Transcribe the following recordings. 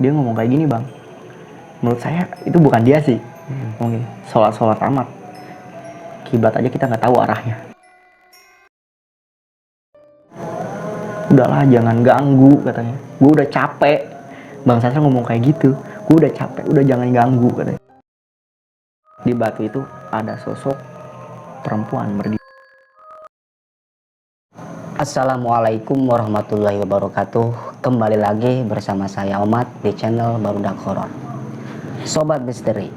dia ngomong kayak gini bang. Menurut saya itu bukan dia sih. Ngomong gini, sholat amat, kiblat aja kita nggak tahu arahnya. Udahlah jangan ganggu katanya, gue udah capek. Bang Sastra ngomong kayak gitu, gue udah capek, udah jangan ganggu katanya. Di batu itu ada sosok perempuan berdiri. Assalamualaikum warahmatullahi wabarakatuh. Kembali lagi bersama saya Omat di channel Barudak Horor. Sobat Misteri,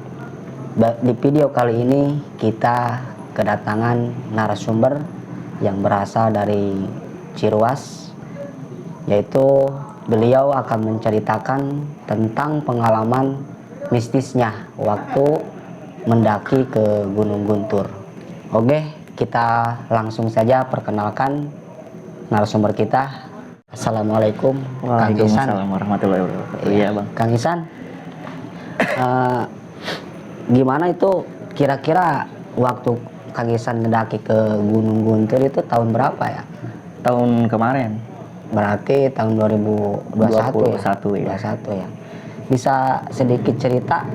di video kali ini kita kedatangan narasumber yang berasal dari Ciruas, yaitu beliau akan menceritakan tentang pengalaman mistisnya waktu mendaki ke Gunung Guntur. Oke, kita langsung saja perkenalkan narasumber kita. Assalamualaikum, Kang Ihsan. Waalaikumsalam warahmatullahi wabarakatuh. Iya bang. Kang Ihsan, gimana itu kira-kira waktu Kang Ihsan ngedaki ke Gunung Guntur itu tahun berapa ya? Tahun kemarin. Berarti tahun 2021 ya? 21 ya. Bisa sedikit cerita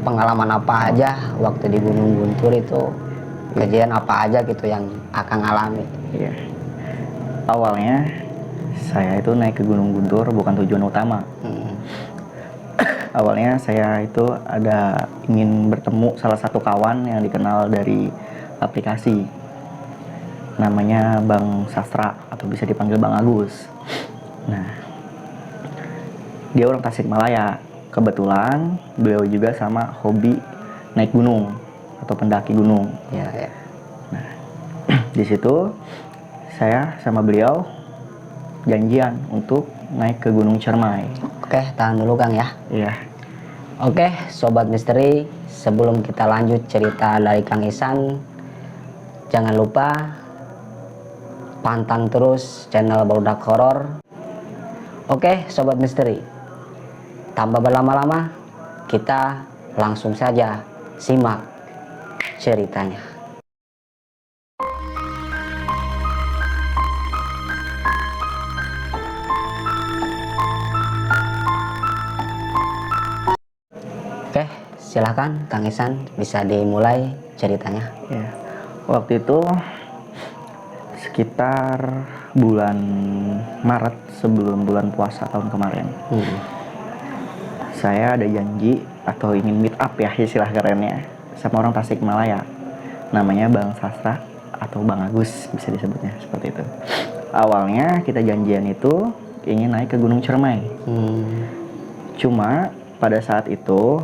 pengalaman apa aja waktu di Gunung Guntur itu? Kejadian apa aja gitu yang Akang alami? Iya. Awalnya saya itu naik ke Gunung Guntur bukan tujuan utama. Awalnya saya itu ada ingin bertemu salah satu kawan yang dikenal dari aplikasi. Namanya Bang Sastra atau bisa dipanggil Bang Agus. Nah, dia orang Tasikmalaya. Kebetulan beliau juga sama hobi naik gunung atau pendaki gunung. Ya. Nah, di situ saya sama beliau janjian untuk naik ke Gunung Cermai. Oke, tahan dulu Kang ya. Iya. Oke, Sobat Misteri, sebelum kita lanjut cerita dari Kang Ihsan, jangan lupa pantang terus channel Barudak Horor. Oke, Sobat Misteri, tanpa berlama-lama, kita langsung saja simak ceritanya. Oke, silakan Kang Ihsan, bisa dimulai ceritanya. Ya. Waktu itu sekitar bulan Maret sebelum bulan puasa tahun kemarin. Saya ada janji atau ingin meet up ya istilah kerennya sama orang Tasikmalaya. Namanya Bang Sastra atau Bang Agus bisa disebutnya seperti itu. Awalnya kita janjian itu ingin naik ke Gunung Cermai. Cuma pada saat itu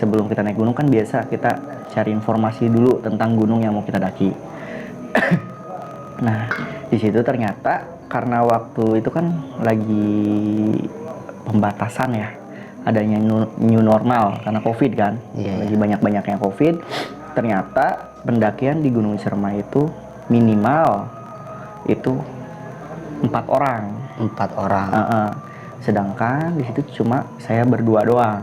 sebelum kita naik gunung kan biasa kita cari informasi dulu tentang gunung yang mau kita daki. Nah, di situ ternyata karena waktu itu kan lagi pembatasan ya, adanya new normal karena COVID kan. Lagi banyak-banyaknya COVID. Ternyata pendakian di Gunung Cermai itu minimal itu 4 orang. 4 orang. Sedangkan di situ cuma saya berdua doang.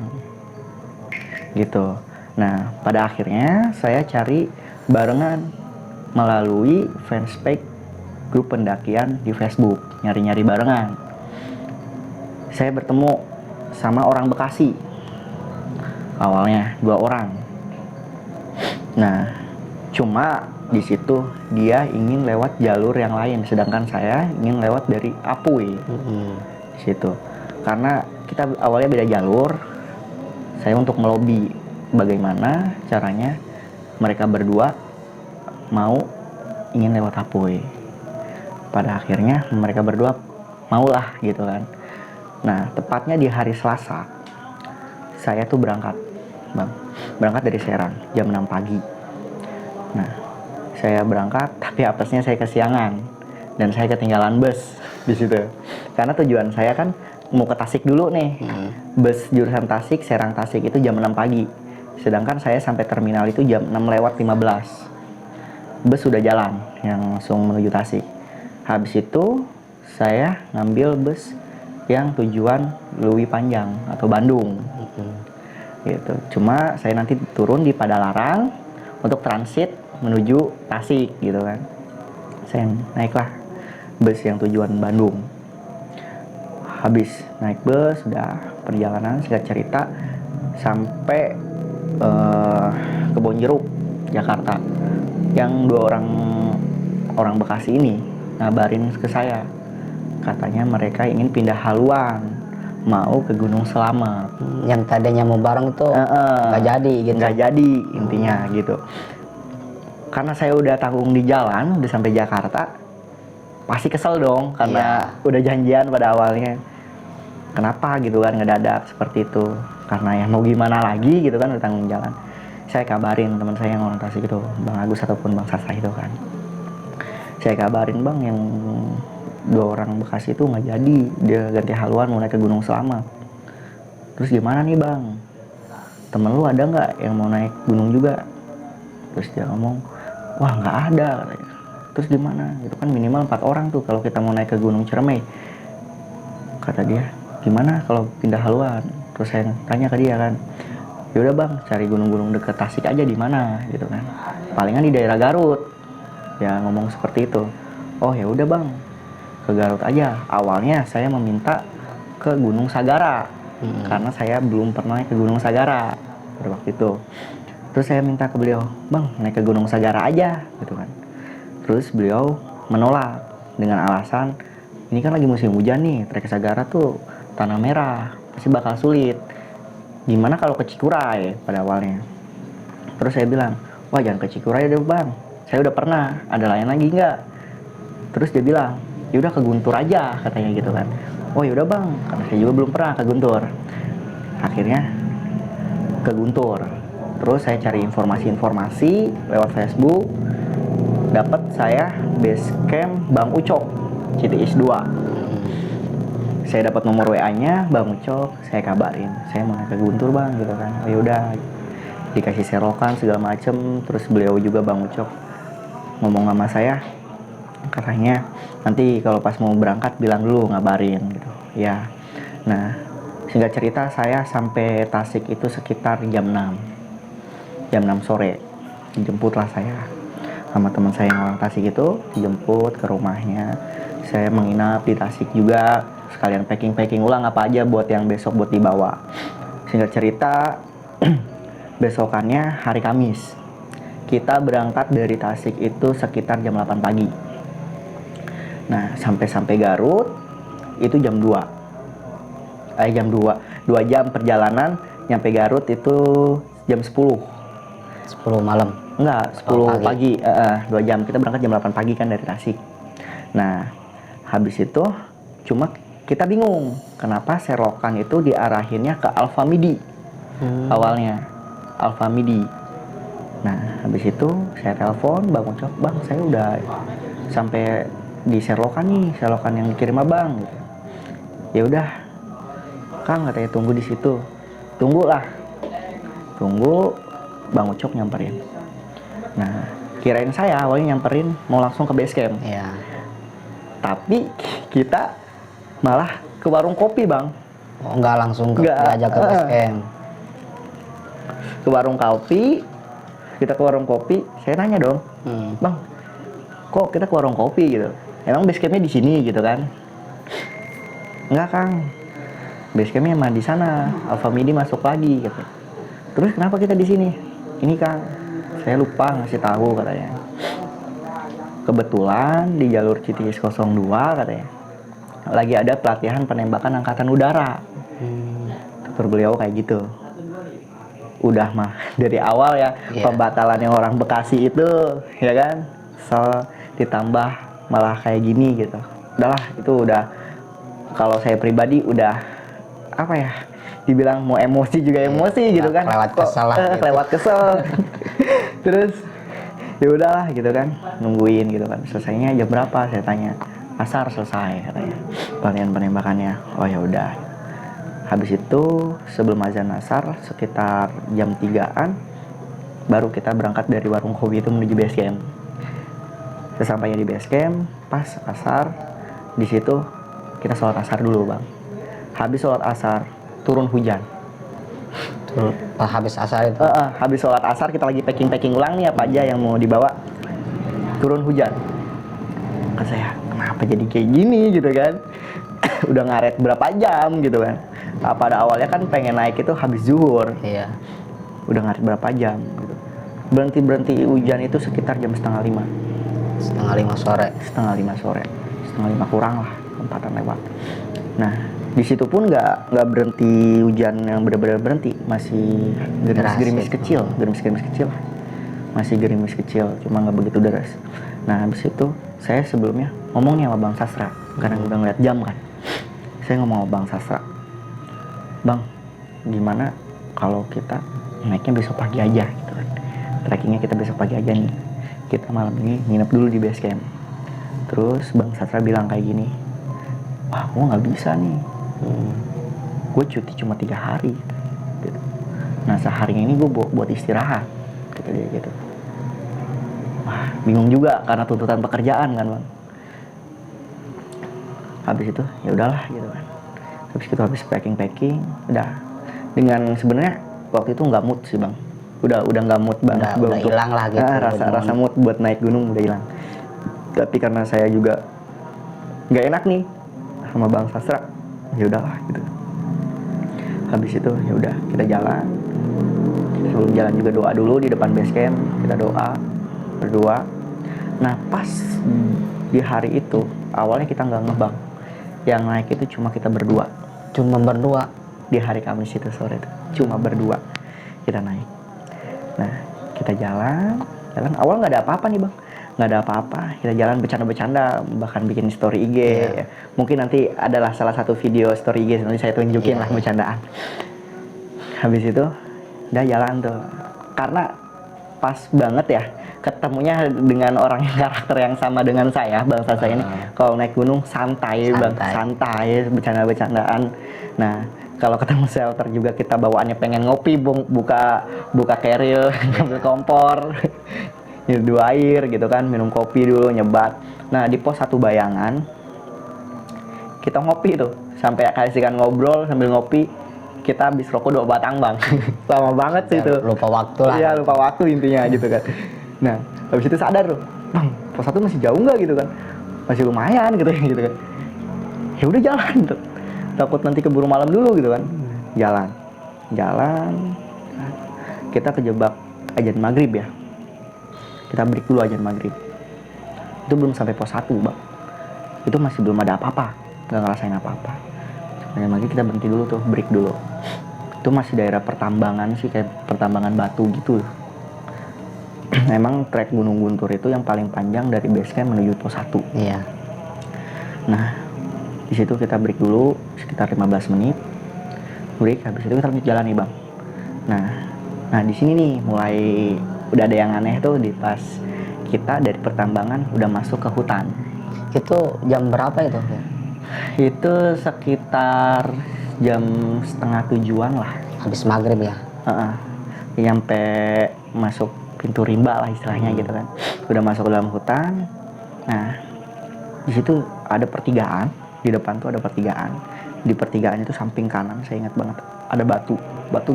Gitu. Nah, pada akhirnya saya cari barengan melalui fanspage grup pendakian di Facebook, nyari-nyari barengan. Saya bertemu sama orang Bekasi. Awalnya 2 orang. Nah, cuma di situ dia ingin lewat jalur yang lain, sedangkan saya ingin lewat dari Apuy. Di situ. Karena kita awalnya beda jalur. Saya untuk melobi bagaimana caranya mereka berdua mau ingin lewat Apuy. Pada akhirnya mereka berdua maulah gitu kan. Nah, tepatnya di hari Selasa saya tuh berangkat dari Serang jam 6 pagi. Nah, saya berangkat tapi apesnya saya kesiangan dan saya ketinggalan bus di situ. Karena tujuan saya kan mau ke Tasik dulu nih. Bus jurusan Tasik, Serang Tasik itu jam 6 pagi. Sedangkan saya sampai terminal itu jam 6:15. Bus sudah jalan yang langsung menuju Tasik. Habis itu saya ngambil bus yang tujuan Lewi Panjang atau Bandung. Gitu. Cuma saya nanti turun di Padalarang untuk transit menuju Tasik gitu kan. Saya naiklah bus yang tujuan Bandung. habis naik bus, sudah perjalanan singkat cerita sampai Kebonjeruk, Jakarta. Yang 2 orang Bekasi ini ngabarin ke saya, katanya mereka ingin pindah haluan, mau ke Gunung Selamet. Yang tadinya mau bareng tuh nggak jadi gitu. Nggak jadi intinya gitu. Karena saya udah tanggung di jalan, udah sampai Jakarta, pasti kesel dong karena udah janjian pada awalnya. Kenapa gitu kan ngedadak seperti itu? Karena ya mau gimana lagi gitu kan, udah tanggung jalan. Saya kabarin teman saya yang orang Tasik itu, Bang Agus ataupun Bang Sasa itu kan. Saya kabarin, Bang, yang 2 orang Bekasi itu nggak jadi, dia ganti haluan mau naik ke Gunung Selamat. Terus gimana nih, Bang? Temen lu ada nggak yang mau naik gunung juga? Terus dia ngomong, wah nggak ada katanya. Terus gimana? Itu kan minimal 4 orang tuh kalau kita mau naik ke Gunung Ciremai. Kata dia, gimana kalau pindah haluan? Terus saya tanya ke dia kan, yaudah Bang, cari gunung-gunung deket Tasik aja di mana gitu kan. Palingan di daerah Garut. Ya ngomong seperti itu. Oh ya udah Bang, ke Garut aja. Awalnya saya meminta ke Gunung Sagara karena saya belum pernah naik ke Gunung Sagara pada waktu itu. Terus saya minta ke beliau, Bang, naik ke Gunung Sagara aja gitu kan. Terus beliau menolak dengan alasan ini kan lagi musim hujan nih, trek Sagara tuh tanah merah, pasti bakal sulit. Gimana kalau ke Cikuray pada awalnya? Terus saya bilang, wah jangan ke Cikuray deh Bang, saya udah pernah, ada lain lagi nggak? Terus dia bilang, yaudah ke Guntur aja katanya gitu kan. Oh yaudah Bang, karena saya juga belum pernah ke Guntur. Akhirnya ke Guntur. Terus saya cari informasi-informasi lewat Facebook, dapat saya base camp Bang Ucok CTIS 2. Saya dapat nomor WA-nya Bang Ucok, saya kabarin, saya mau naik ke Guntur Bang gitu kan. Oh yaudah, dikasih serokan segala macem. Terus beliau juga Bang Ucok ngomong sama saya, katanya nanti kalau pas mau berangkat bilang dulu, ngabarin gitu ya. Nah singkat cerita saya sampai Tasik itu sekitar jam 6 sore. Dijemputlah saya sama teman saya yang orang Tasik itu, dijemput ke rumahnya. Saya menginap di Tasik juga, sekalian packing ulang apa aja buat yang besok buat dibawa. Singkat cerita besokannya hari Kamis, kita berangkat dari Tasik itu sekitar jam 8 pagi. Nah sampai Garut itu jam 2 jam perjalanan. Nyampe Garut itu jam 10 malam. Enggak, 10 pagi. 2 jam. Kita berangkat jam 8 pagi kan dari Tasik. Nah, habis itu cuma kita bingung kenapa serokan itu diarahinnya ke Alfa Midi. Awalnya Alfa Midi. Nah, habis itu saya telepon Bang Ucok, Bang, saya udah sampai di serokan nih, serokan yang dikirim Abang gitu. Ya udah, Kang, katanya tunggu di situ. Tunggulah. Tunggu Bang Ucok nyamperin. Nah, kirain saya awalnya nyamperin mau langsung ke base camp. Iya. Tapi kita malah ke warung kopi, Bang. Oh, nggak langsung diajak ke base camp. Ke warung kopi. Kita ke warung kopi, saya tanya dong, Bang, kok kita ke warung kopi gitu? Emang base campnya di sini gitu kan? Enggak Kang, base campnya emang di sana. Alfa Midi masuk lagi gitu. Terus kenapa kita di sini? Ini Kang, saya lupa ngasih tahu katanya. Kebetulan di jalur CTIS 02 katanya lagi ada pelatihan penembakan angkatan udara. Tutur beliau kayak gitu. Udah mah dari awal ya pembatalan yang orang Bekasi itu ya kan, ditambah malah kayak gini gitu. Udahlah, itu udah, kalau saya pribadi udah apa ya, dibilang mau emosi juga emosi gitu kan, kelewat kesel lah gitu. kelewat kesel. Terus ya udahlah gitu kan, nungguin gitu kan. Selesainya jam berapa saya tanya. Asar selesai katanya pelatihan penembakannya. Oh ya udah. Habis itu sebelum azan asar sekitar jam 3-an baru kita berangkat dari warung kopi itu menuju base camp. Sesampainya di base camp pas asar, di situ kita sholat asar dulu Bang. Habis sholat asar turun hujan. Habis asar itu? Habis sholat asar kita lagi packing ulang nih apa aja yang mau dibawa. Turun hujan. Kata saya, kenapa jadi kayak gini gitu kan? udah ngaret berapa jam gitu kan. Pada awalnya kan pengen naik itu habis zuhur. Iya. Udah ngaret berapa jam gitu. Berhenti hujan itu sekitar jam 4:30. 4:30 sore. 4:30 sore. 4:30 kurang lah, 4-an lewat. Nah, di situ pun nggak berhenti hujan yang benar-benar berhenti, masih gerimis kecil, masih gerimis kecil, cuma nggak begitu deras. Nah, habis itu saya sebelumnya ngomongnya sama Bang Sastra, karena udah ngeliat jam kan. Saya ngomong sama Bang Sastra, Bang, gimana kalau kita naiknya besok pagi aja gitu kan. Trekkingnya kita besok pagi aja nih. Kita malam ini nginep dulu di base camp. Terus Bang Sastra bilang kayak gini, wah, gue nggak bisa nih. Gue cuti cuma 3 hari. Gitu. Nah, seharinya ini gue buat istirahat. Gitu. Wah, bingung juga karena tuntutan pekerjaan kan, Bang. Habis itu ya udahlah gitu kan. Habis packing, udah. Dengan sebenarnya waktu itu nggak mood sih, Bang. Udah nggak mood banget. Udah hilang lah gitu. Rasa mood buat naik gunung udah hilang. Tapi karena saya juga nggak enak nih sama Bang Sastra, ya udahlah gitu. Habis itu ya udah kita jalan. Sebelum jalan juga doa dulu di depan base camp, kita doa berdua. Nah, pas di hari itu awalnya kita nggak ngebang, yang naik itu cuma kita berdua. Di hari Kamis itu sore itu cuma berdua kita naik. Nah, kita jalan awal nggak ada apa-apa nih, Bang. Nggak ada apa-apa, kita jalan bercanda-bercanda, bahkan bikin story IG. Ya. Mungkin nanti adalah salah satu video story IG, nanti saya tunjukin lah bercandaan. Habis itu udah jalan tuh, karena pas banget ya ketemunya dengan orang yang karakter yang sama dengan saya, Bang Sasa ini. Kalau naik gunung santai, Bang, santai, bercanda-bercandaan. Nah, kalau ketemu shelter juga kita bawaannya pengen ngopi, buka carrier, ngambil kompor. Nyeduh air gitu kan, minum kopi dulu, nyebat. Nah, di pos 1 Bayangan kita ngopi tuh, sampai kasihkan ngobrol sambil ngopi. Kita habis rokok 2 batang, Bang. Lama banget sih itu. Lupa waktu lah. Iya, lupa waktu intinya gitu kan. Nah, habis itu sadar tuh, Bang, pos 1 masih jauh nggak gitu kan? Masih lumayan gitu kan. Ya udah jalan tuh. Takut nanti keburu malam dulu gitu kan. Jalan. Kita kejebak azan maghrib ya. Kita break dulu azan maghrib. Itu belum sampai pos 1, Bang. Itu masih belum ada apa-apa, nggak ngerasain apa-apa. Azan maghrib kita berhenti dulu tuh, break dulu. Itu masih daerah pertambangan sih, kayak pertambangan batu gitu. Emang trek Gunung Guntur itu yang paling panjang dari base camp menuju pos 1. Iya. Nah, di situ kita break dulu sekitar 15 menit. Break, habis itu kita lanjut jalan nih, Bang. Nah di sini nih mulai udah ada yang aneh tuh, di pas kita dari pertambangan udah masuk ke hutan. Itu jam berapa itu? Itu sekitar jam 6:30 lah. Habis maghrib ya? Nyampe masuk pintu rimba lah istilahnya gitu kan. Udah masuk ke dalam hutan. Nah, di situ ada pertigaan. Di depan tuh ada pertigaan. Di pertigaan itu samping kanan, saya ingat banget, ada batu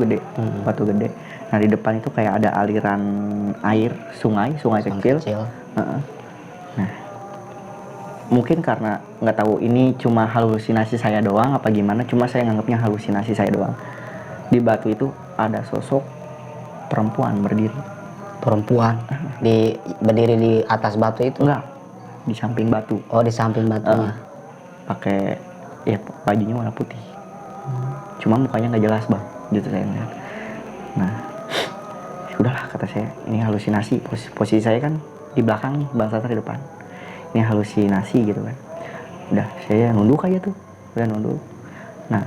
gede. Nah, di depan itu kayak ada aliran air, sungai kecil. Nah, mungkin karena nggak tahu ini cuma halusinasi saya doang apa gimana, cuma saya nganggapnya halusinasi saya doang. Di batu itu ada sosok perempuan berdiri. Berdiri di atas batu itu? Enggak, di samping batu. Oh, di samping batunya. Pakai ya bajunya warna putih. Cuma mukanya nggak jelas, Bang. Gitu saya lihat. Nah, udahlah kata saya, ini halusinasi. Posisi saya kan di belakang nih, Bang Sastra di depan. Ini halusinasi gitu kan. Udah, saya nunduk aja tuh. Udah nunduk. Nah,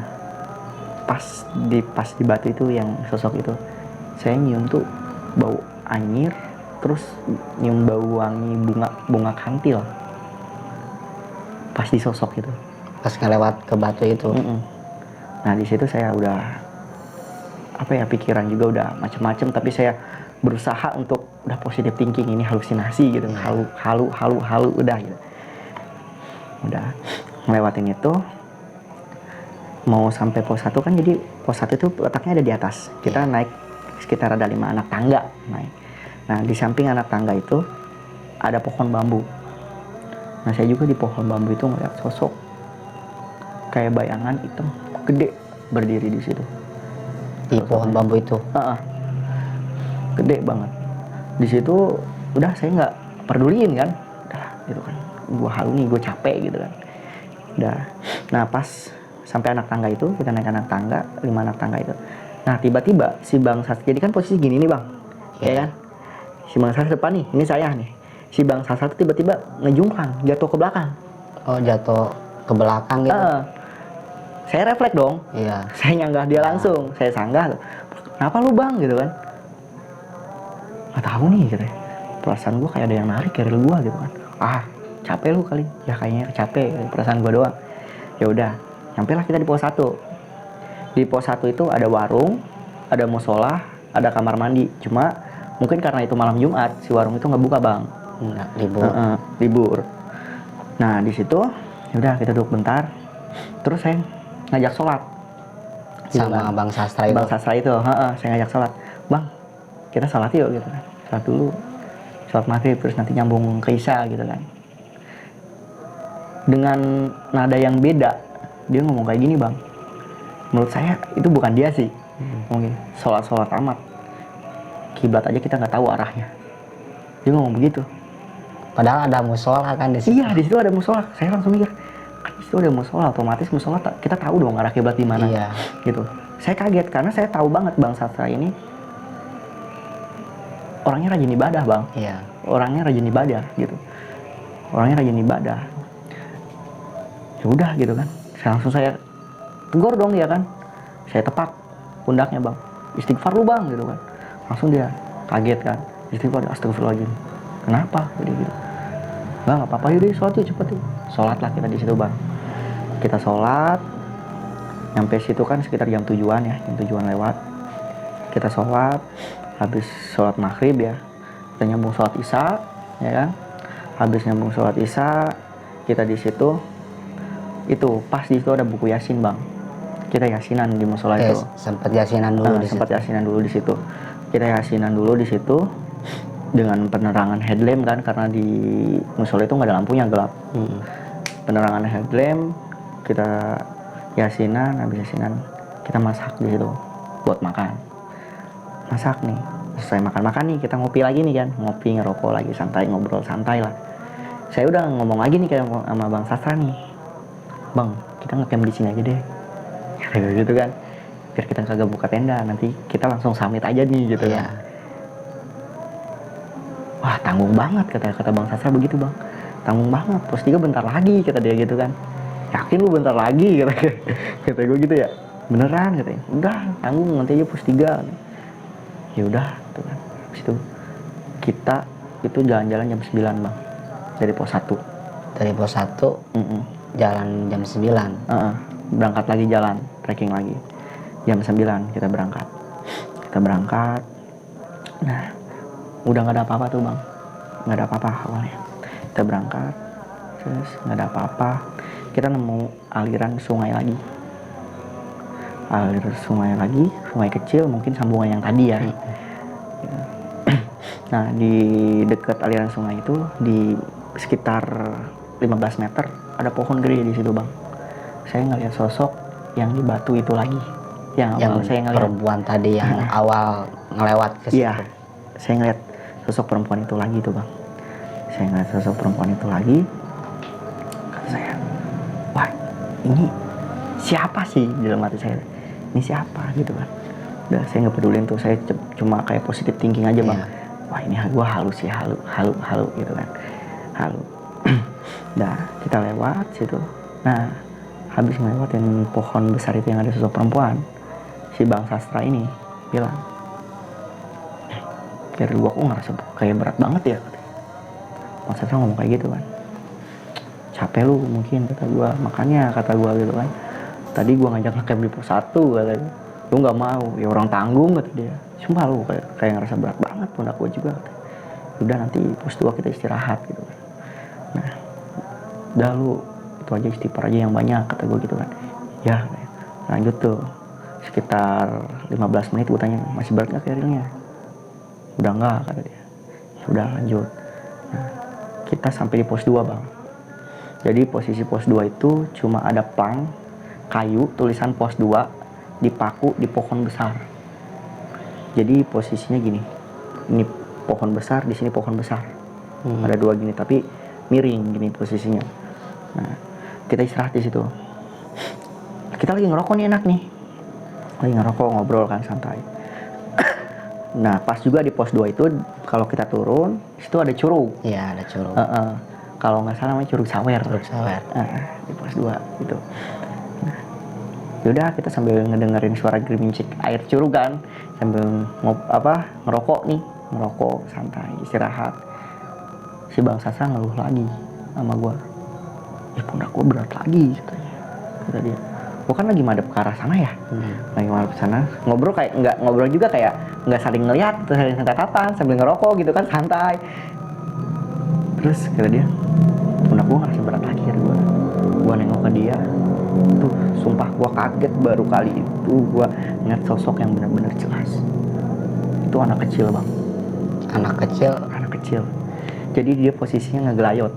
pas di batu itu yang sosok itu, saya nyium tuh bau anyir, terus nyium bau wangi bunga kantil. Pas di sosok itu. Pas ngelewat ke batu itu. Nah, di situ saya udah pikiran juga udah macem-macem, tapi saya berusaha untuk udah positive thinking, ini halusinasi gitu. Halu udah gitu. Udah ngelewatin itu, mau sampai pos 1 kan, jadi pos 1 itu letaknya ada di atas. Kita naik sekitar ada 5 anak tangga naik. Nah, di samping anak tangga itu ada pohon bambu. Nah, saya juga di pohon bambu itu ngeliat sosok kayak bayangan hitam gede berdiri di situ. Di pohon bambu itu. Gede banget. Di situ udah saya nggak peduliin kan, udah gitu kan. Gue halu nih, gue capek gitu kan. Udah. Nah pas sampai anak tangga itu, kita naik anak tangga, 5 anak tangga itu. Nah tiba-tiba si Bang Sastra, jadi kan posisi gini nih Bang, ya kan? Si Bang Sastra depan nih, ini saya nih. Si Bang Sastra tuh tiba-tiba ngejungkang, jatuh ke belakang. Oh jatuh ke belakang gitu. Saya refleks dong. Iya. Saya nyanggah dia langsung, saya sanggah. Kenapa lu Bang gitu kan? Nggak tahu nih gitu. Perasaan gue kayak ada yang narik keril gue gitu kan. Capek lu kali. Ya kayaknya capek, perasaan gue doang. Ya udah, sampailah kita di pos 1. Di pos 1 itu ada warung, ada musola, ada kamar mandi. Cuma mungkin karena itu malam Jumat, si warung itu nggak buka Bang. Libur. Libur. Nah di situ, udah kita duduk bentar. Terus saya ngajak sholat. Sama Bang Sastra itu. Bang Sastra itu, saya ngajak sholat. Bang, kita sholat yuk gitu kan. Sholat dulu. Sholat maghrib, terus nanti nyambung ke Isya gitu kan. Dengan nada yang beda, dia ngomong kayak gini Bang. Menurut saya itu bukan dia sih. Mungkin sholat amat. Kiblat aja kita nggak tahu arahnya. Dia ngomong begitu. Padahal ada musola kan di situ. Iya, di situ ada musola. Saya langsung mikir, kan di situ ada musola, otomatis musola kita tahu dong arah kiblat di mana. Iya. Gitu. Saya kaget karena saya tahu banget Bang Sastra ini orangnya rajin ibadah Bang. Iya. Orangnya rajin ibadah gitu. Orangnya rajin ibadah. Ya udah gitu kan. Saya tegur dong ya kan. Saya tepak pundaknya Bang. Istighfar lu Bang gitu kan. Langsung dia kaget kan. Istighfar, astagfirullahaladzim. Kenapa? Jadi gitu. Nggak apa-apa yaudah sholat yuk cepet yuk. Sholat lah kita di situ Bang. Kita sholat. Nyampe situ kan sekitar jam 7-an ya. Jam 7-an lewat. Kita sholat. Habis sholat maghrib ya. Kita nyambung sholat isya. Ya kan. Habis nyambung sholat isya. Kita di situ. Itu pas di situ ada buku Yasin Bang. Kita yasinan di musola itu. Sempat yasinan dulu di sempat yasinan dulu di situ. Kita yasinan dulu di situ dengan penerangan headlamp kan, karena di musola itu nggak ada lampunya, gelap. Penerangan headlamp, kita yasinan, habis yasinan kita masak di situ buat makan. Masak nih, selesai makan nih kita ngopi lagi nih kan, ngopi ngerokok lagi santai, ngobrol santai lah. Saya udah ngomong lagi nih kayak sama Bang Sastra nih, Bang kita ngecamp di sini aja deh, kayak gitu kan, biar kita kagak buka tenda, nanti kita langsung summit aja nih gitu kan. Wah tanggung banget kata Bang Sastra begitu Bang, tanggung banget, pos 3 bentar lagi kata dia gitu kan. Yakin lu bentar lagi kata gue gitu ya, beneran katanya. Udah tanggung nanti aja pos 3. Ya udah gitu kan. Habis itu kita itu jalan-jalan jam 9 Bang, dari pos 1. Dari pos 1 jalan jam 9. Berangkat lagi jalan trekking lagi jam 9 kita berangkat. Nah udah nggak ada apa-apa tuh Bang, nggak ada apa-apa awalnya. Kita berangkat terus nggak ada apa-apa, kita nemu aliran sungai lagi, sungai kecil, mungkin sambungan yang tadi ya. Nah di dekat aliran sungai itu di sekitar 15 meter ada pohon gede di situ Bang. Saya ngeliat sosok yang di batu itu lagi, yang awal saya ngeliat perempuan tadi yang awal ngelewat ke situ. Iya, saya ngeliat sosok perempuan itu lagi tuh Bang. Saya ngeliat sosok perempuan itu lagi. Kata saya, wah ini siapa sih dalam hati saya? Ini siapa gitu kan? Udah saya nggak pedulin tuh, saya cuma kayak positive thinking aja Bang. Wah ini gua halu sih, halu gitu kan, halu. Nah kita lewat situ. Nah habis ngelewatin pohon besar itu yang ada sosok perempuan, si Bang Sastra ini bilang, dari gua kok ngerasa kayak berat banget ya. Bang Sastra ngomong kayak gitu kan, capek lu mungkin kata gua, makanya kata gua gitu kan, tadi gua ngajak ngecamp di pos 1 katanya, lu nggak mau, ya orang tanggung kata dia. Sumpah lu kayak ngerasa berat banget pundak gua juga kata. Udah nanti pos 2 kita istirahat gitu kan. Nah udah lu itu aja, istighfar aja yang banyak kata gua gitu kan. Ya lanjut tuh sekitar 15 menit gua tanya, masih berat nggak kerilnya? Udah enggak kata dia. Ya udah lanjut. Nah, kita sampai di pos 2 Bang. Jadi posisi pos 2 itu cuma ada plang kayu tulisan pos 2 dipaku di pohon besar. Jadi posisinya gini, ini pohon besar, di sini pohon besar, ada 2 gini tapi miring gini posisinya. Nah kita istirahat di situ, kita lagi ngerokok nih, enak nih, lagi ngerokok ngobrol kan santai. Nah pas juga di pos 2 itu kalau kita turun situ ada curug. Iya, ada curug. Kalau nggak salah namanya curug sawer. Curug sawer. Di pos 2 gitu. Nah, yaudah kita sambil ngedengerin suara gerincik air curug kan, sambil ngerokok santai istirahat. Si Bang Sasa ngeluh lagi sama gue, pundak gue berat lagi katanya. Kata dia, gue kan lagi madep ke arah sana ya, lagi madep ke sana, ngobrol juga kayak nggak saling ngeliat, saling tatapan sambil ngerokok gitu kan santai. Terus kata dia, pundak gue ngerasa berat lagi. Gue nengok ke dia, tuh sumpah gue kaget, baru kali itu gue ngeliat sosok yang benar-benar jelas. Itu anak kecil bang. Anak kecil. Jadi dia posisinya ngegelayot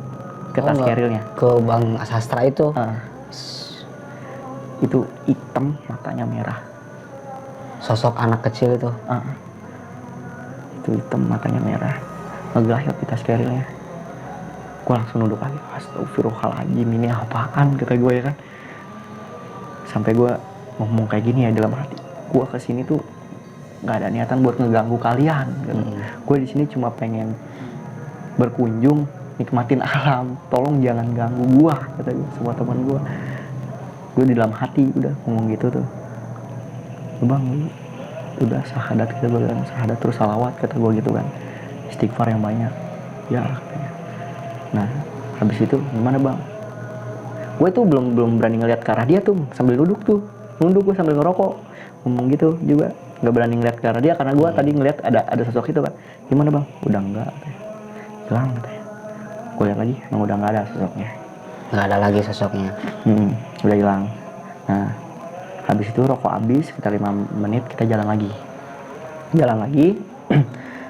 ke tas kerilnya. Ke Bang Sastra itu. Itu hitam, matanya merah. Sosok anak kecil itu. Itu hitam, matanya merah, ngegelayot di tas kerilnya. Gue langsung nunduk lagi, astagfirullahaladzim, ini apaan, kata gue ya kan. Sampai gue ngomong kayak gini ya dalam hati, gue kesini tuh nggak ada niatan buat ngeganggu kalian. Gue di sini cuma pengen berkunjung, nikmatin alam, tolong jangan ganggu gue, kata gue sama teman gue. Gue di dalam hati udah ngomong gitu tuh, bang udah syahadat, kata gue kan, syahadat terus salawat, kata gue gitu kan, istighfar yang banyak ya katanya. Nah habis itu gimana bang, gue tuh belum berani ngeliat ke arah dia tuh, sambil nunduk gue sambil ngerokok, ngomong gitu juga, nggak berani ngeliat ke arah dia karena gue tadi ngeliat ada sosok itu kan. Gimana bang, udah enggak katanya, hilang katanya. Gue lihat lagi, emang udah nggak ada sosoknya, udah hilang. Nah habis itu rokok habis, kita 5 menit kita jalan lagi.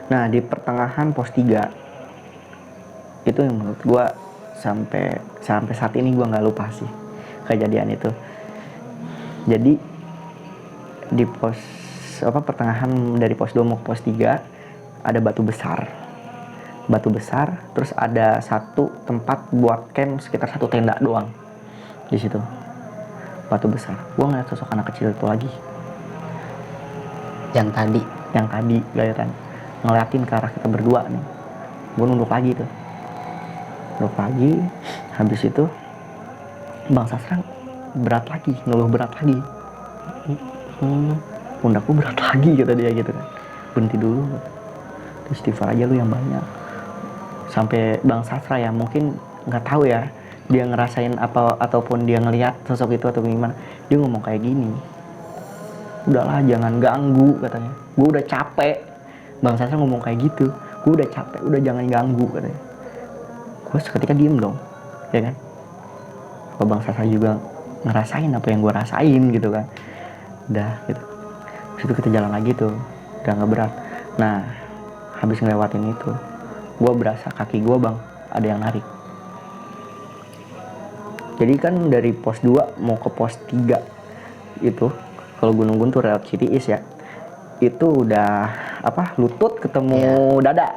Nah di pertengahan pos 3 itu yang menurut gue sampai saat ini gue nggak lupa sih kejadian itu. Jadi di pertengahan dari pos 2 mau ke pos 3 ada batu besar, terus ada satu tempat buat camp sekitar 1 tenda doang di situ. Batu besar, gue ngeliat sosok anak kecil itu lagi, yang tadi kelihatan ngeliatin ke arah kita berdua nih. Gue nunduk lagi, habis itu Bang Sastra ngeluh berat lagi, pundakku berat lagi, kata dia gitu kan. Berhenti dulu, terus istighfar aja lu yang banyak. Sampai Bang Sastra ya mungkin nggak tahu ya dia ngerasain apa ataupun dia ngelihat sosok itu atau gimana, dia ngomong kayak gini, udahlah jangan ganggu, katanya. Gue udah capek. Bang Sastra ngomong kayak gitu, gue udah capek, udah jangan ganggu, katanya. Gue seketika diem dong, ya kan. Apa Bang Sastra juga ngerasain apa yang gue rasain gitu kan. Udah gitu, terus itu kita jalan lagi tuh, udah nggak berat. Nah habis ngelewatin itu, gue berasa kaki gue bang ada yang narik. Jadi kan dari pos 2 mau ke pos 3 itu, kalau Gunung Guntur lewat City East ya, itu udah lutut ketemu dada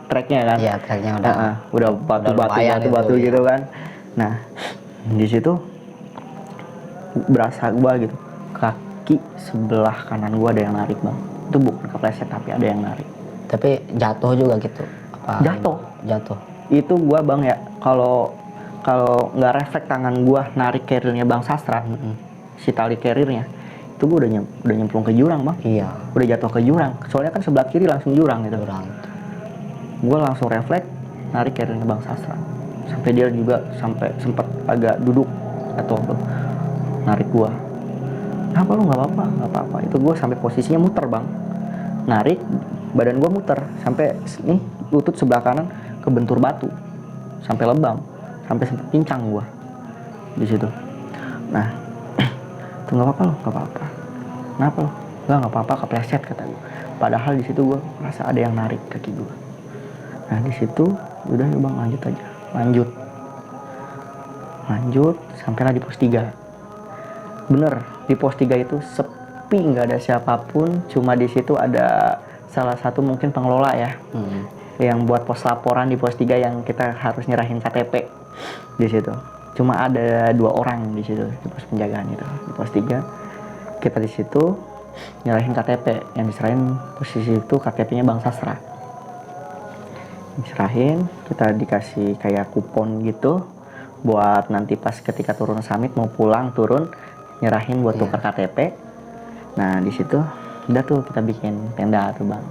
treknya kan. Iya, treknya udah batu gitu kan. Nah di situ berasa gue gitu, kaki sebelah kanan gue ada yang narik bang. Itu bukan kepleset tapi ada yang narik. Tapi jatuh juga gitu? Jatuh. Itu gue bang ya, kalau nggak refleks tangan gue narik carrier-nya Bang Sastra, si tali carrier-nya itu gue udah nyemplung ke jurang bang. Iya, udah jatuh ke jurang, soalnya kan sebelah kiri langsung jurang gitu. Gue langsung refleks narik carrier-nya Bang Sastra, sampai dia juga sempat agak duduk atau narik gue. Kenapa lu, nggak apa-apa. Itu gue sampai posisinya muter bang, narik badan gue muter sampai nih lutut sebelah kanan kebentur batu sampai lebam, sampai sempat pincang gue di situ. Nah itu nggak apa-apa. Kenapa lo? Nggak apa-apa, kepleset, kata gue. Padahal di situ gue merasa ada yang narik kaki gue. Nah di situ udah ya bang, lanjut sampailah di pos 3. Bener, di pos 3 itu sepi, nggak ada siapapun, cuma di situ ada salah satu mungkin pengelola ya, yang buat pos laporan di pos 3 yang kita harus nyerahin KTP di situ. Cuma ada 2 orang di situ di pos penjagaan itu. Di pos 3 kita di situ nyerahin KTP, yang diserahin posisi itu KTP-nya Bank Sastra. Diserahin, kita dikasih kayak kupon gitu buat nanti pas ketika turun summit mau pulang turun nyerahin buat tukar KTP. Nah di situ udah tuh kita bikin tenda tuh bang,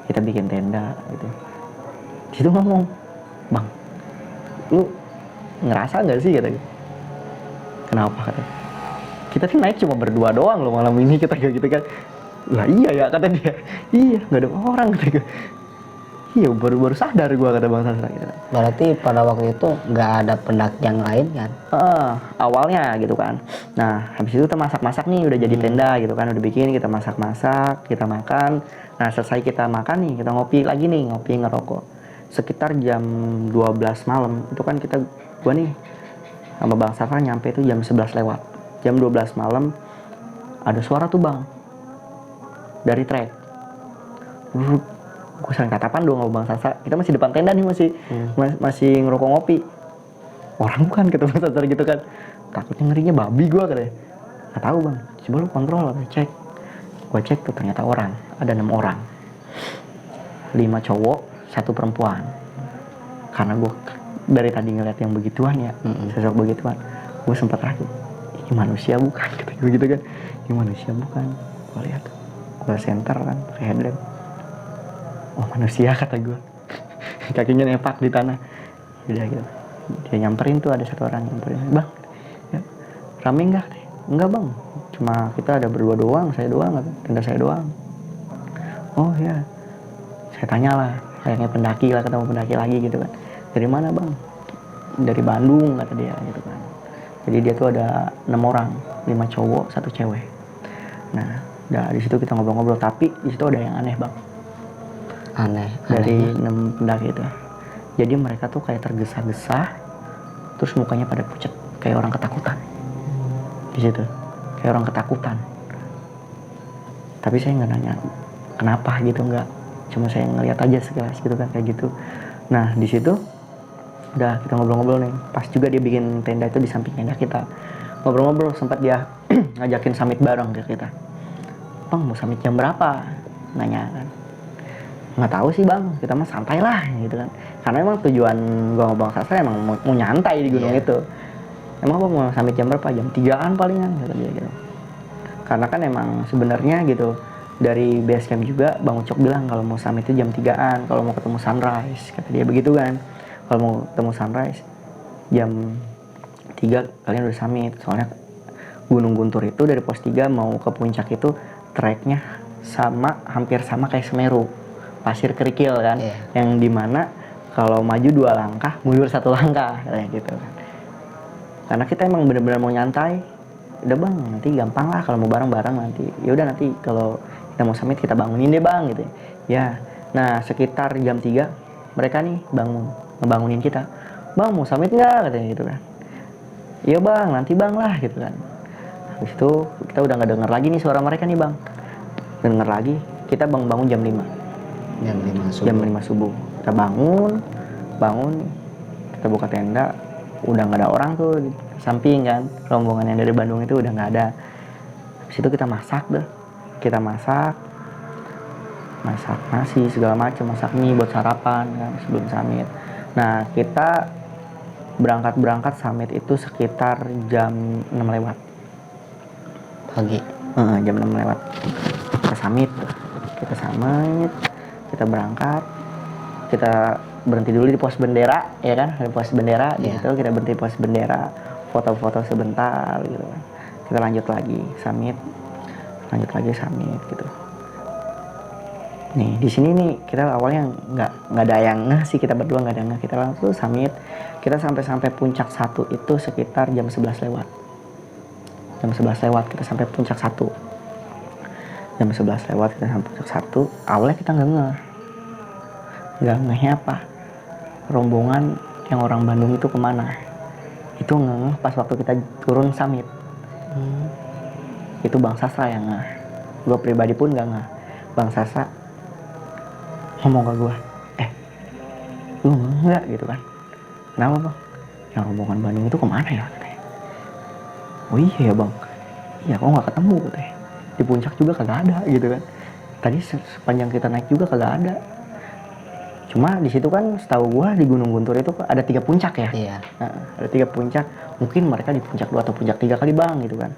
kita bikin tenda gitu. Di situ ngomong, bang, lu ngerasa nggak sih katanya? Kenapa katanya? Kita tuh naik cuma berdua doang loh malam ini, kita kayak gitu kan. Lah iya ya kata dia, iya nggak ada orang kata gue. Iya baru sadar gue kata Bang Sastra gitu. Berarti pada waktu itu nggak ada pendaki yang lain kan? Awalnya gitu kan. Nah habis itu kita masak-masak nih, udah jadi tenda gitu kan, udah bikin, kita masak-masak, kita makan. Nah selesai kita makan nih, kita ngopi lagi nih, ngopi ngerokok. Sekitar jam 12 malam itu kan gue nih sama Bang Sastra nyampe itu jam 11 lewat. Jam 12 malam ada suara tuh bang dari trek. Gue saling tatapan dong sama Bang Sastra, kita masih depan tenda nih, masih ngerokok ngopi. Orang bukan kata Bang Sastra gitu kan, takutnya ngerinya babi gue katanya. Nggak tahu bang, coba lu kontrol, cek. Gue cek tuh ternyata orang, ada 6 orang, 5 cowok 1 perempuan. Karena gue dari tadi ngeliat yang begituan ya, sosok begituan, gue sempat ragu, ini manusia bukan kata gue gitu kan, ini manusia bukan. Gue lihat, gue center kan pakai headlamp, oh manusia kata gue. Kakinya nepak di tanah. Udah gitu, dia nyamperin tuh, ada 1 orang nyamperin, bang ya, rame nggak? Enggak bang, cuma kita ada berdua doang, saya doang, tenda saya doang. Oh ya, saya tanya lah, kayaknya pendaki lah, ketemu pendaki lagi gitu kan. Dari mana bang? Dari Bandung kata dia gitu kan. Jadi dia tuh ada 6 orang, 5 cowok 1 cewek. Nah di situ kita ngobrol-ngobrol, tapi di situ ada yang aneh bang. Aneh dari 6 pendaki itu. Jadi mereka tuh kayak tergesa-gesa, terus mukanya pada pucat, kayak orang ketakutan. Di situ, kayak orang ketakutan. Tapi saya nggak nanya kenapa gitu, nggak. Cuma saya ngeliat aja sekilas gitu kan, kayak gitu. Nah di situ udah kita ngobrol-ngobrol nih. Pas juga dia bikin tenda itu di samping tenda kita. Ngobrol-ngobrol, sempat dia ngajakin summit bareng ke kita. Bang mau summit jam berapa? Nanya kan. Nggak tahu sih bang, kita mah santai lah gitu kan. Karena emang tujuan gua sama Bang Sastra emang mau nyantai di gunung itu. Emang apa mau summit jam berapa? Jam 3-an palingan kata dia gitu. Karena kan emang sebenarnya gitu, dari base camp juga Bang Ucok bilang kalau mau summit itu jam 3-an, kalau mau ketemu sunrise, kata dia begitu kan. Kalau mau ketemu sunrise jam 3 kalian udah summit. Soalnya Gunung Guntur itu dari pos 3 mau ke puncak itu treknya hampir sama kayak Semeru, pasir kerikil kan, yang dimana kalau maju 2 langkah mundur 1 langkah kayak gitu kan. Karena kita emang benar-benar mau nyantai. Udah bang, nanti gampang lah kalau mau bareng-bareng nanti. Ya udah nanti kalau kita mau summit kita bangunin deh bang gitu ya. Nah sekitar jam 3 mereka nih ngebangunin kita. Bang mau summit nggak katanya gitu kan. Iya bang, nanti bang lah gitu kan. Habis itu kita udah nggak denger lagi nih suara mereka nih bang. Denger lagi, kita bangun jam 5. Jam 5 subuh. Kita bangun, kita buka tenda, udah nggak ada orang tuh di samping kan. Rombongan yang dari Bandung itu udah nggak ada. Habis itu kita masak deh. Kita masak nasi segala macam, masak mie buat sarapan kan sebelum summit. Nah kita berangkat summit itu sekitar jam 6 lewat pagi. Jam 6 lewat kita summit, kita berangkat, kita berhenti dulu di pos bendera ya kan, di pos bendera di situ kita berhenti di pos bendera, foto-foto sebentar gitu kan. Kita lanjut lagi summit gitu. Nih di sini nih kita awalnya nggak ada yang ngeh sih, kita berdua nggak ada ngeh, kita langsung summit. Kita sampai puncak 1 itu sekitar jam 11 lewat. Jam 11 lewat kita sampai puncak 1. Jam 11 lewat kita sampai puncak 1. Awalnya kita nggak ngehnya apa? Rombongan yang orang Bandung itu kemana? Itu nggak ngeh pas waktu kita turun summit. Itu Bang Sasa yang ngeh. Gue pribadi pun gak ngeh. Bang Sasa ngomong ke gue, lu enggak gitu kan? Kenapa bang? Yang rombongan Bandung itu kemana ya? Katanya. Oh iya ya bang. Iya kok nggak ketemu katanya. Di puncak juga kagak ada gitu kan. Tadi sepanjang kita naik juga kagak ada. Cuma di situ kan setahu gua di Gunung Guntur itu ada 3 puncak ya. Iya. Nah, ada 3 puncak. Mungkin mereka di puncak 2 atau puncak 3 kali bang gitu kan.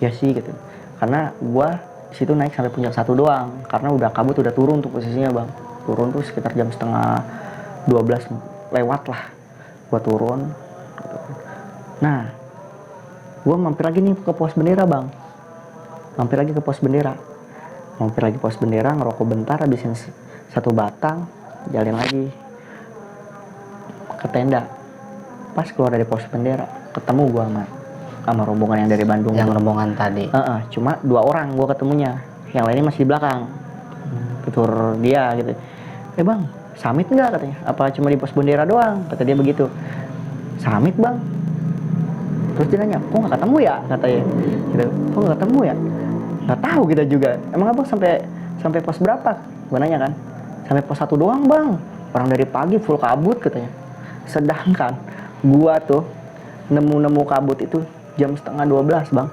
Ya sih gitu. Karena gua di situ naik sampai puncak 1 doang. Karena udah kabut udah turun tuh posisinya bang. Turun tuh sekitar jam setengah 12 lewat lah. Gua turun. Gitu. Nah, gua mampir lagi nih ke pos bendera bang. Mampir lagi ke pos bendera. Ngerokok bentar, habisin 1 batang, jalan lagi ke tenda. Pas keluar dari pos bendera, ketemu gua sama rombongan yang dari Bandung. Yang rombongan tadi. Cuma 2 orang gua ketemunya, yang lainnya masih di belakang. Tutur dia gitu. Bang, summit nggak katanya? Apa cuma di pos bendera doang? Kata dia begitu. Summit bang. Terus dia nanya, kok nggak ketemu ya? Katanya. Gitu. Kok nggak ketemu ya? Nggak tahu kita juga. Emang abang sampai pos berapa? Gua nanya kan. Sampai pos 1 doang bang. Orang dari pagi full kabut katanya. Sedangkan gua tuh nemu kabut itu jam setengah 12 bang.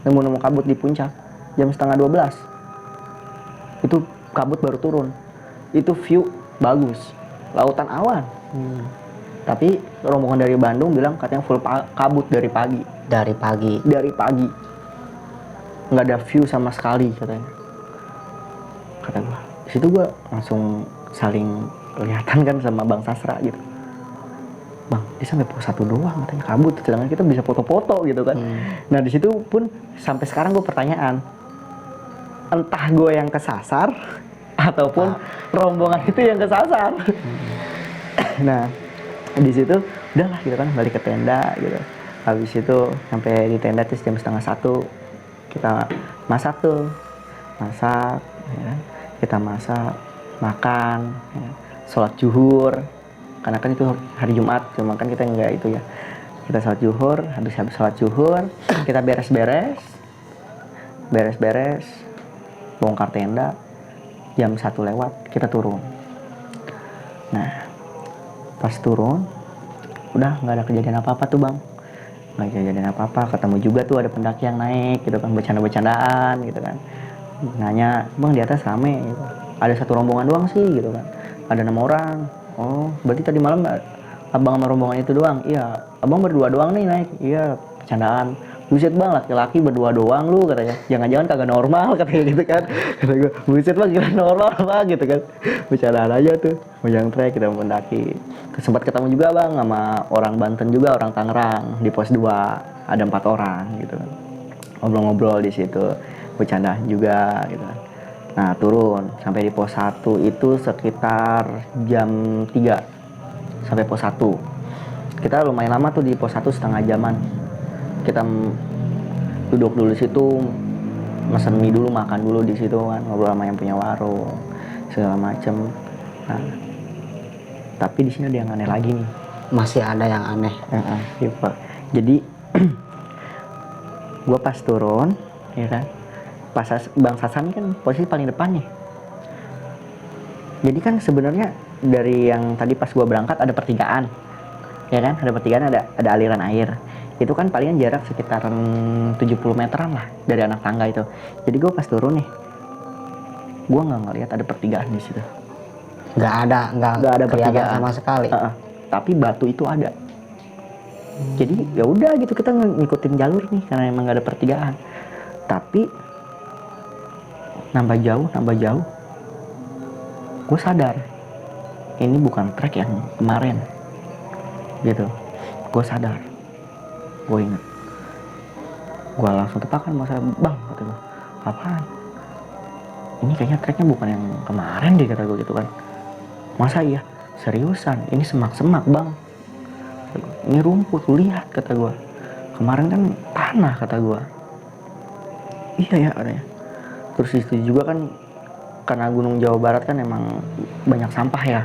Nemu kabut di puncak jam setengah 12. Itu kabut baru turun. Itu view bagus, lautan awan. Tapi rombongan dari Bandung bilang katanya full kabut dari pagi. Dari pagi nggak ada view sama sekali katanya. Kata gua di situ gua langsung saling kelihatan kan sama Bang Sasra gitu. Bang, dia sampai pos 1 doang katanya kabut, sedangkan kita bisa foto-foto gitu kan. Nah di situ pun sampai sekarang gue pertanyaan, entah gue yang kesasar ataupun rombongan itu yang kesasar. Nah di situ udahlah gitu kan, balik ke tenda gitu. Habis itu sampai di tenda terus jam setengah 1 kita masak ya kan? Kita masak, makan, ya. Sholat zuhur. Karena kan itu hari Jumat, cuma kan kita enggak itu ya. Kita sholat zuhur, habis sholat zuhur, kita beres-beres, bongkar tenda, jam 1 lewat, kita turun. Nah, pas turun, udah nggak ada kejadian apa-apa tuh bang. Nggak kejadian apa-apa, ketemu juga tuh ada pendaki yang naik gitu kan, bercanda-bercandaan gitu kan. Nanya, bang di atas rame gitu. Ada 1 rombongan doang sih gitu kan. Ada 6 orang. Oh, berarti tadi malam abang sama rombongan itu doang? Iya, abang berdua doang nih naik. Iya, bercandaan. Buset bang, laki-laki berdua doang lu katanya. Jangan-jangan kagak normal katanya gitu kan. Kata gue, buset bang kira normal bang gitu kan. Bercandaan aja tuh. Mojang trek kita mendaki. Sempat ketemu juga bang sama orang Banten juga, orang Tangerang di pos 2. Ada 4 orang gitu kan. Ngobrol-ngobrol di situ. Bercandaan juga gitu kan. Nah turun sampai di pos 1 itu sekitar jam 3 sampai pos 1. Kita lumayan lama tuh di pos 1, setengah jaman. Kita duduk dulu di situ, mesen mie dulu, makan dulu di situ kan, ngobrol sama yang punya warung segala macem. Nah, tapi di sini ada yang aneh lagi nih. Masih ada yang aneh. Iya Pak. Jadi gue pas turun, ya kan, pas Bang Sasan kan posisi paling depannya. Jadi kan sebenarnya dari yang tadi pas gua berangkat ada pertigaan, ya kan, ada pertigaan, ada aliran air. Itu kan palingan jarak sekitar 70 meteran lah dari anak tangga itu. Jadi gua pas turun nih, gua nggak ngelihat ada pertigaan di situ. Nggak ada pertigaan sama sekali. Tapi batu itu ada. Jadi ya udah gitu, kita ngikutin jalur nih karena emang nggak ada pertigaan. Tapi nambah jauh, gue sadar ini bukan trek yang kemarin gitu. Gue sadar, gue inget, gue langsung tepakan masa bang, kata gue, apaan? Ini kayaknya treknya bukan yang kemarin deh, kata gue gitu kan. Masa iya? Seriusan, ini semak-semak bang, ini rumput, lihat, kata gue. Kemarin kan tanah, kata gue. Iya ya katanya. Terus itu juga kan karena Gunung Jawa Barat kan emang banyak sampah ya.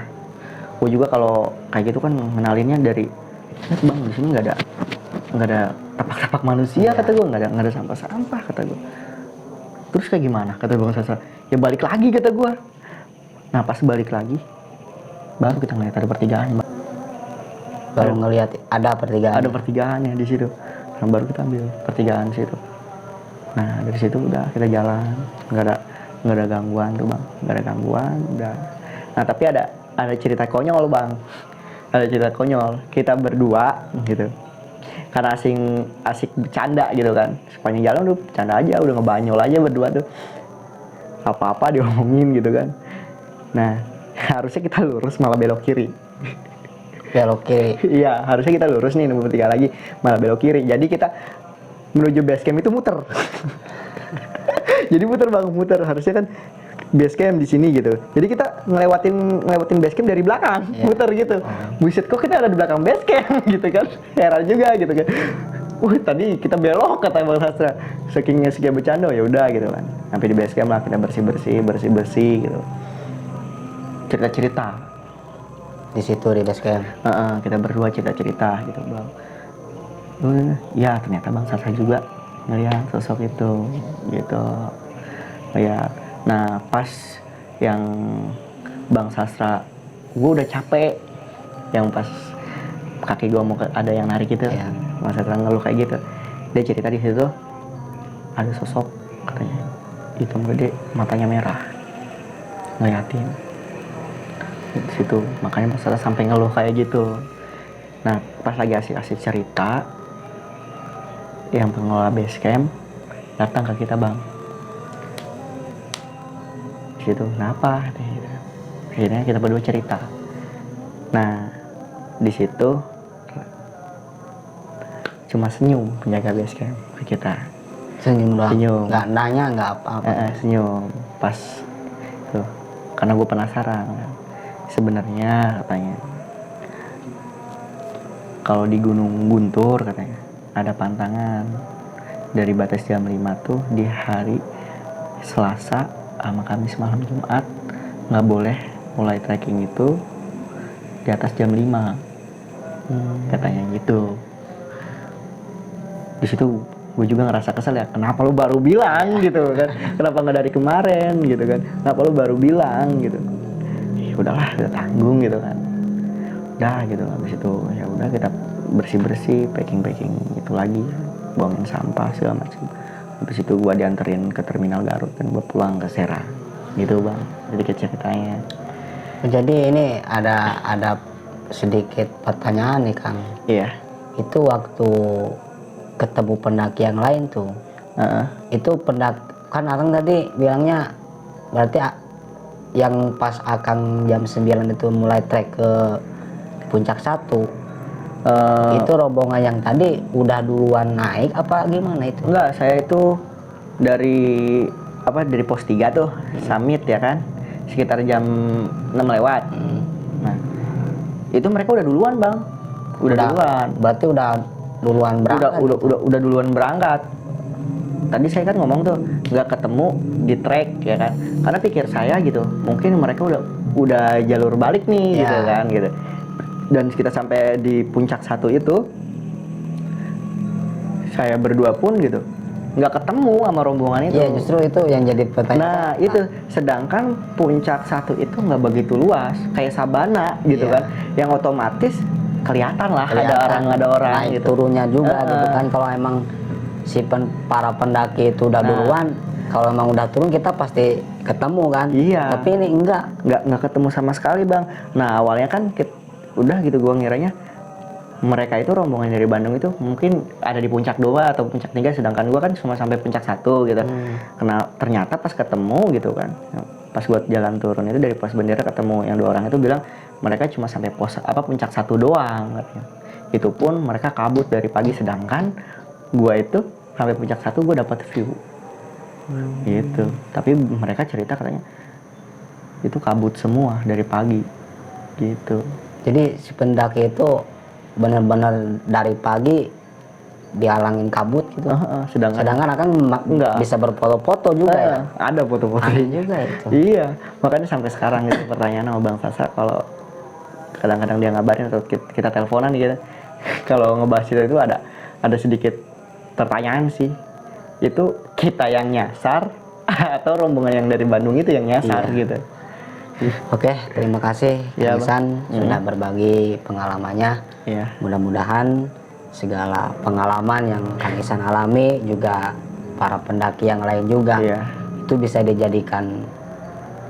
Gue juga kalau kayak gitu kan ngenalinnya dari, lihat bang di sini nggak ada tapak-tapak manusia kata gue, nggak ada sampah-sampah kata gue. Terus kayak gimana kata Bang Sastra? Ya balik lagi kata gue. Nah pas balik lagi baru kita ngeliat ada pertigaan, Bang. Baru ngelihat ada pertigaan. Ada pertigaannya di situ. Nah, baru kita ambil pertigaan situ. Nah dari situ udah kita jalan, nggak ada gangguan tuh Bang, nggak ada gangguan udah. Nah tapi ada cerita konyol Bang, ada cerita konyol. Kita berdua gitu, karena asik bercanda gitu kan, sepanjang jalan udah bercanda aja, udah ngebanyol aja berdua tuh, apa-apa diomongin gitu kan. Nah harusnya kita lurus malah belok kiri. Belok kiri. Iya harusnya kita lurus nih, nunggu bertiga lagi malah belok kiri. Jadi kita menuju base camp itu muter. Jadi muter Bang, muter. Harusnya kan base camp di sini gitu. Jadi kita ngelewatin base camp dari belakang, muter gitu. Buset, kok kita ada di belakang base camp gitu kan? Heran juga gitu kan. Tadi kita belok kata Bang Sastra. Saking bercanda ya udah gitu kan. Sampai di base camp lah kita bersih gitu. Cerita-cerita Di situ di base camp. kita berdua cerita-cerita gitu Bang. Ya ternyata Bang Sastra juga ngeliat sosok itu gitu. Ya, nah pas yang Bang Sastra, gue udah capek, yang pas kaki gue mau ada yang narik gitu, Bang Sastra ngeluh kayak gitu. Dia cerita di situ ada sosok katanya hitam gede, matanya merah, ngeliatin di situ. Makanya Bang Sastra sampai ngeluh kayak gitu. Nah pas lagi asik-asik cerita, yang pengelola base camp datang ke kita Bang. Di situ, kenapa? Akhirnya kita berdua cerita. Nah, di situ cuma senyum penjaga base camp ke kita. Senyum doang. Senyum. Nggak nanya, nggak apa-apa. Senyum. Pas tuh, karena gue penasaran. Sebenarnya katanya, kalau di Gunung Guntur katanya ada pantangan dari batas jam 5 tuh di hari Selasa sama Kamis malam Jumat nggak boleh mulai trekking itu di atas jam 5 katanya gitu. Di situ gue juga ngerasa kesel ya, kenapa lu baru bilang gitu kan, kenapa nggak dari kemarin gitu kan, kenapa lu baru bilang gitu. Ya udahlah, udah tanggung gitu kan, udah gitu. Habis itu ya udah kita bersih packing itu lagi, buangin sampah segala macam. Habis itu gua dianterin ke terminal Garut dan gua pulang ke Serang gitu Bang. Jadi ceritanya. Jadi ini ada sedikit pertanyaan nih Kang. Iya. Itu waktu ketemu pendaki yang lain tuh, itu kan Akang tadi bilangnya berarti yang pas Akang jam 9 itu mulai trek ke Puncak 1, itu rombongan yang tadi udah duluan naik apa gimana itu? Enggak, saya itu dari pos 3 tuh summit ya kan, sekitar jam 6 lewat. Nah itu mereka udah duluan Bang, udah duluan. Berarti udah duluan berangkat. Udah duluan berangkat. Tadi saya kan ngomong tuh nggak ketemu di trek ya kan, karena pikir saya gitu mungkin mereka udah jalur balik nih gitu kan gitu. Dan kita sampai di Puncak 1 itu, saya berdua pun gitu nggak ketemu sama rombongan itu. Iya justru itu yang jadi pertanyaan. Nah itu, sedangkan Puncak 1 itu nggak begitu luas, kayak sabana gitu kan, yang otomatis kelihatan lah ada orang naik gitu. Turunnya juga gitu kan. Kalau emang para pendaki itu udah duluan, kalau emang udah turun kita pasti ketemu kan. Iya. Tapi ini nggak ketemu sama sekali Bang. Nah awalnya kan udah gitu gua ngiranya mereka itu rombongan dari Bandung itu mungkin ada di Puncak 2 atau Puncak 3, sedangkan gua kan cuma sampai Puncak 1 gitu. Ternyata pas ketemu gitu kan, pas gua jalan turun itu dari pos bendera ketemu yang 2 orang itu bilang mereka cuma sampai Puncak 1 doang katanya. Itu pun mereka kabut dari pagi, sedangkan gua itu sampai Puncak 1 gua dapat view gitu. Tapi mereka cerita katanya itu kabut semua dari pagi gitu. Jadi si pendaki itu benar-benar dari pagi dihalangin kabut gitu. Sedangkan akan enggak bisa berfoto-foto juga ya. Ada foto-fotonya juga itu. Iya, makanya sampai sekarang itu pertanyaan sama Bang Sastra, kalau kadang-kadang dia ngabarin atau kita teleponan gitu. Kalau ngebahas itu ada sedikit pertanyaan sih, itu kita yang nyasar atau rombongan yang dari Bandung itu yang nyasar gitu. Oke, terima kasih Ya, Kang Ihsan sudah berbagi pengalamannya. Iya. Mudah-mudahan segala pengalaman yang Kang Ihsan alami juga para pendaki yang lain juga itu bisa dijadikan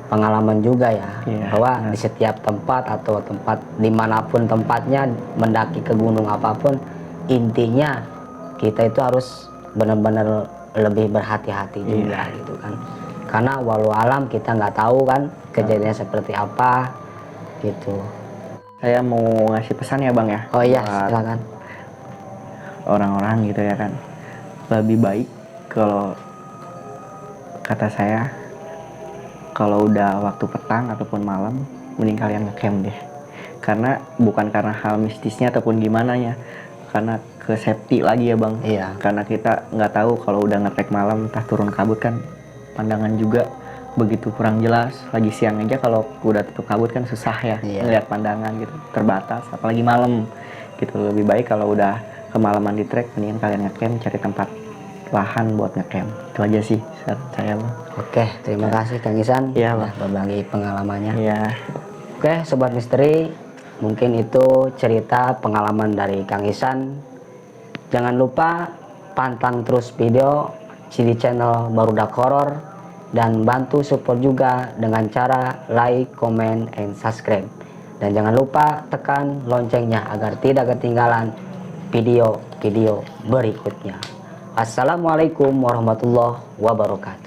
pengalaman juga ya, bahwa di setiap tempat atau tempat dimanapun tempatnya, mendaki ke gunung apapun, intinya kita itu harus benar-benar lebih berhati-hati juga gitu kan, karena walau alam kita nggak tahu kan kejadiannya seperti apa gitu. Saya mau ngasih pesan ya Bang ya. Oh iya, silakan. Orang-orang gitu ya kan, lebih baik kalau kata saya, kalau udah waktu petang ataupun malam, mending kalian ngecamp deh. Karena bukan karena hal mistisnya ataupun gimana ya, karena ke safety lagi ya Bang. Iya. Karena kita nggak tahu kalau udah ngetrek malam, entah turun kabut kan, pandangan juga begitu kurang jelas. Lagi siang aja kalau udah tutup kabut kan susah ya ngeliat pandangan gitu, terbatas. Apalagi malam gitu. Lebih baik kalau udah kemalaman di trek, mendingan kalian ngecamp, cari tempat lahan buat ngecamp. Itu aja sih saya Bang. Oke, terima kasih Kang Ihsan berbagi pengalamannya. Oke, Sobat Misteri, mungkin itu cerita pengalaman dari Kang Ihsan. Jangan lupa pantang terus video di channel Barudak Horor dan bantu support juga dengan cara like, comment, and subscribe. Dan jangan lupa tekan loncengnya agar tidak ketinggalan video-video berikutnya. Assalamualaikum warahmatullahi wabarakatuh.